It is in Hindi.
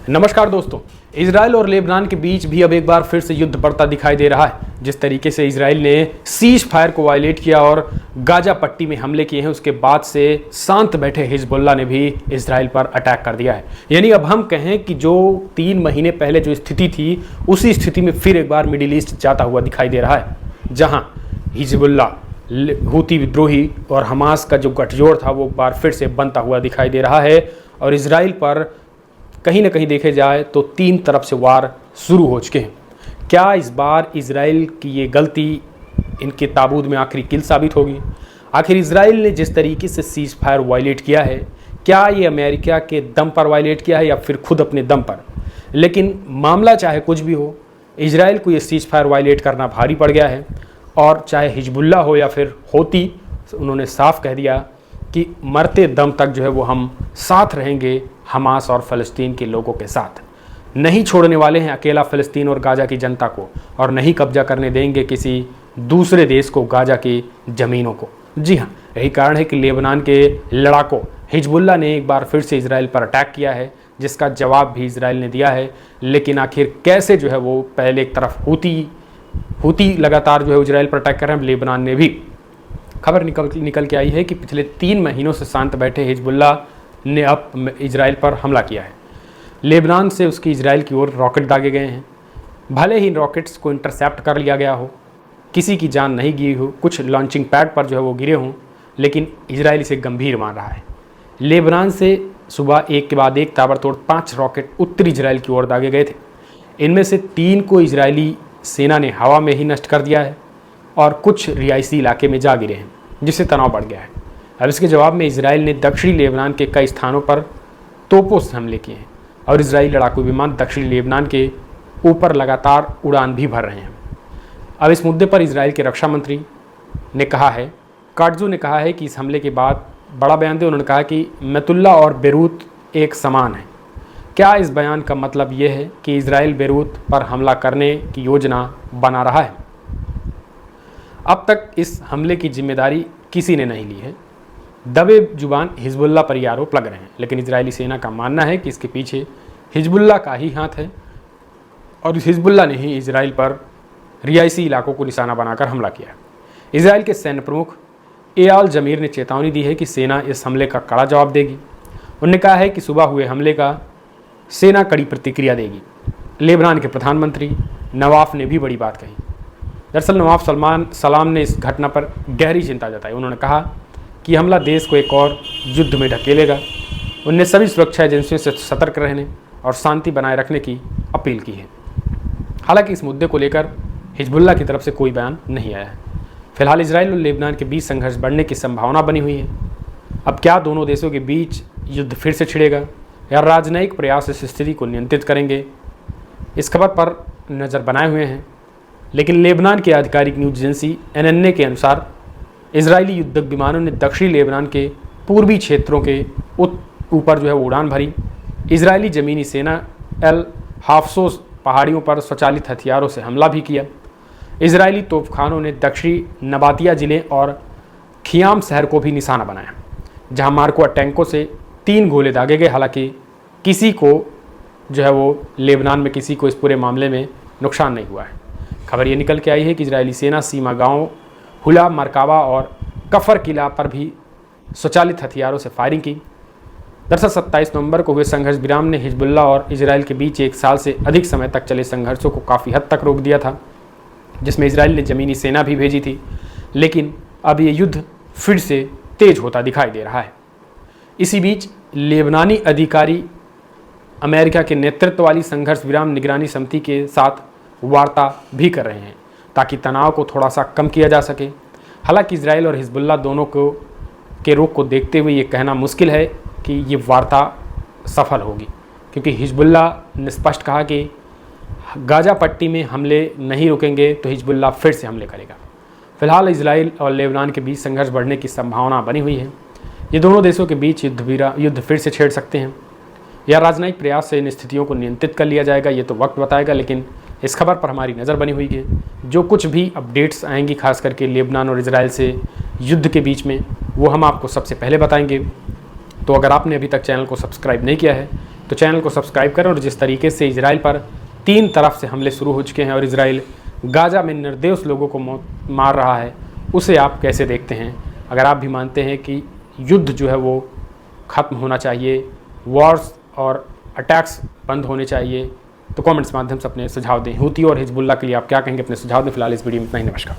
नमस्कार दोस्तों, इजराइल और लेबनान के बीच भी अब एक बार फिर से युद्ध बढ़ता दिखाई दे रहा है। जिस तरीके से इजराइल ने सीज फायर को वायलेट किया और गाजा पट्टी में हमले किए हैं, उसके बाद से शांत बैठे हिजबुल्लाह ने भी इजराइल पर अटैक कर दिया है। यानी अब हम कहें कि जो 3 महीने पहले जो स्थिति थी, उसी स्थिति में फिर एक बार मिडिल ईस्ट जाता हुआ दिखाई दे रहा है, जहां हिजबुल्लाह, हूती विद्रोही और हमास का जो गठजोड़ था वो एक बार फिर से बनता हुआ दिखाई दे रहा है। और इजराइल पर कहीं ना कहीं देखे जाए तो 3 तरफ से वार शुरू हो चुके हैं। क्या इस बार इजराइल की ये गलती इनके ताबूत में आखिरी किल साबित होगी? आखिर इजराइल ने जिस तरीके से सीज फायर वायलेट किया है, क्या ये अमेरिका के दम पर वायलेट किया है या फिर खुद अपने दम पर? लेकिन मामला चाहे कुछ भी हो, इजराइल को ये सीज फायर वायलेट करना भारी पड़ गया है। और चाहे हिजबुल्लाह हो या फिर हूती, उन्होंने साफ कह दिया कि मरते दम तक जो है वो हम साथ रहेंगे हमास और फ़लस्तीन के लोगों के साथ। नहीं छोड़ने वाले हैं अकेला फ़लस्तीन और गाज़ा की जनता को, और नहीं कब्जा करने देंगे किसी दूसरे देश को गाज़ा की ज़मीनों को। जी हाँ, यही कारण है कि लेबनान के लड़ाकों हिजबुल्लाह ने एक बार फिर से इजराइल पर अटैक किया है, जिसका जवाब भी इजराइल ने दिया है। लेकिन आखिर कैसे जो है वो, पहले एक तरफ हूती लगातार जो है इजराइल पर अटैक कर रहे हैं, लेबनान ने भी खबर निकल के आई है कि पिछले 3 महीनों से शांत बैठे हिजबुल्लाह ने अब इजराइल पर हमला किया है। लेबनान से उसकी इजराइल की ओर रॉकेट दागे गए हैं। भले ही इन रॉकेट्स को इंटरसेप्ट कर लिया गया हो, किसी की जान नहीं गई हो, कुछ लॉन्चिंग पैड पर जो है वो गिरे हों, लेकिन इजराइल इसे गंभीर मान रहा है। लेबनान से सुबह एक के बाद एक ताबड़तोड़ 5 रॉकेट उत्तरी इजराइल की ओर दागे गए थे। इनमें से 3 को इजरायली सेना ने हवा में ही नष्ट कर दिया है और कुछ रिहायशी इलाके में जा गिरे हैं, जिससे तनाव बढ़ गया है। अब इसके जवाब में इजराइल ने दक्षिणी लेबनान के कई स्थानों पर तोपों से हमले किए हैं और इजरायली लड़ाकू विमान दक्षिणी लेबनान के ऊपर लगातार उड़ान भी भर रहे हैं। अब इस मुद्दे पर इजराइल के रक्षा मंत्री ने कहा है, काटजू ने कहा है कि इस हमले के बाद बड़ा बयान दिया। उन्होंने कहा कि मैतुल्ला और बेरूत एक समान है। क्या इस बयान का मतलब ये है कि इजराइल बेरूत पर हमला करने की योजना बना रहा है? अब तक इस हमले की जिम्मेदारी किसी ने नहीं ली है। दबे जुबान हिजबुल्लाह पर यह आरोप लग रहे हैं, लेकिन इजरायली सेना का मानना है कि इसके पीछे हिजबुल्लाह का ही हाथ है और हिजबुल्लाह ने ही इजराइल पर रिहायशी इलाकों को निशाना बनाकर हमला किया है। इजराइल के सैन्य प्रमुख एयाल जमीर ने चेतावनी दी है कि सेना इस हमले का कड़ा जवाब देगी। उन्होंने कहा है कि सुबह हुए हमले का सेना कड़ी प्रतिक्रिया देगी। लेबनान के प्रधानमंत्री नवाफ ने भी बड़ी बात कही। दरअसल नवाफ सलाम ने इस घटना पर गहरी चिंता जताई। उन्होंने कहा कि हमला देश को एक और युद्ध में ढकेलेगा। उन्होंने सभी सुरक्षा एजेंसियों से सतर्क रहने और शांति बनाए रखने की अपील की है। हालांकि इस मुद्दे को लेकर हिजबुल्लाह की तरफ से कोई बयान नहीं आया है। फिलहाल इजराइल और लेबनान के बीच संघर्ष बढ़ने की संभावना बनी हुई है। अब क्या दोनों देशों के बीच युद्ध फिर से छिड़ेगा या राजनयिक प्रयास इस स्थिति को नियंत्रित करेंगे? इस खबर पर नज़र बनाए हुए हैं। लेकिन लेबनान की आधिकारिक न्यूज एजेंसी एनएनए के अनुसार इजरायली युद्धक विमानों ने दक्षिणी लेबनान के पूर्वी क्षेत्रों के ऊपर जो है उड़ान भरी। इजरायली ज़मीनी सेना एल हाफ्सोस पहाड़ियों पर स्वचालित हथियारों से हमला भी किया। इजरायली तोपखानों ने दक्षिणी नबातिया ज़िले और खियाम शहर को भी निशाना बनाया, जहां मार्को टैंकों से 3 गोले दागे गए। हालांकि किसी को जो है वो लेबनान में किसी को इस पूरे मामले में नुकसान नहीं हुआ है। खबर ये निकल के आई है कि इजरायली सेना सीमा गांव हुला, मरकावा और कफर किला पर भी स्वचालित हथियारों से फायरिंग की। दरअसल 27 नवंबर को हुए संघर्ष विराम ने हिजबुल्लाह और इजराइल के बीच 1 साल से अधिक समय तक चले संघर्षों को काफ़ी हद तक रोक दिया था, जिसमें इजराइल ने ज़मीनी सेना भी भेजी थी। लेकिन अब ये युद्ध फिर से तेज होता दिखाई दे रहा है। इसी बीच लेबनानी अधिकारी अमेरिका के नेतृत्व वाली संघर्ष विराम निगरानी समिति के साथ वार्ता भी कर रहे हैं, ताकि तनाव को थोड़ा सा कम किया जा सके। हालांकि इजराइल और हिजबुल्लाह दोनों के रुख को देखते हुए ये कहना मुश्किल है कि ये वार्ता सफल होगी, क्योंकि हिजबुल्लाह ने स्पष्ट कहा कि गाजा पट्टी में हमले नहीं रुकेंगे तो हिजबुल्लाह फिर से हमले करेगा। फिलहाल इजराइल और लेबनान के बीच संघर्ष बढ़ने की संभावना बनी हुई है। ये दोनों देशों के बीच युद्ध फिर से छेड़ सकते हैं या राजनयिक प्रयास से इन स्थितियों को नियंत्रित कर लिया जाएगा, ये तो वक्त बताएगा। लेकिन इस खबर पर हमारी नज़र बनी हुई है। जो कुछ भी अपडेट्स आएंगी खास करके लेबनान और इजराइल से युद्ध के बीच में, वो हम आपको सबसे पहले बताएंगे। तो अगर आपने अभी तक चैनल को सब्सक्राइब नहीं किया है तो चैनल को सब्सक्राइब करें। और जिस तरीके से इजराइल पर 3 तरफ से हमले शुरू हो चुके हैं और इजराइल गाज़ा में निर्दोष लोगों को मार रहा है, उसे आप कैसे देखते हैं? अगर आप भी मानते हैं कि युद्ध जो है वो ख़त्म होना चाहिए, वॉर्स और अटैक्स बंद होने चाहिए, तो कमेंट्स माध्यम से अपने सुझाव दें। हूती और हिजबुल्लाह के लिए आप क्या कहेंगे? अपने सुझाव दें। फिलहाल इस वीडियो में इतना ही। नमस्कार।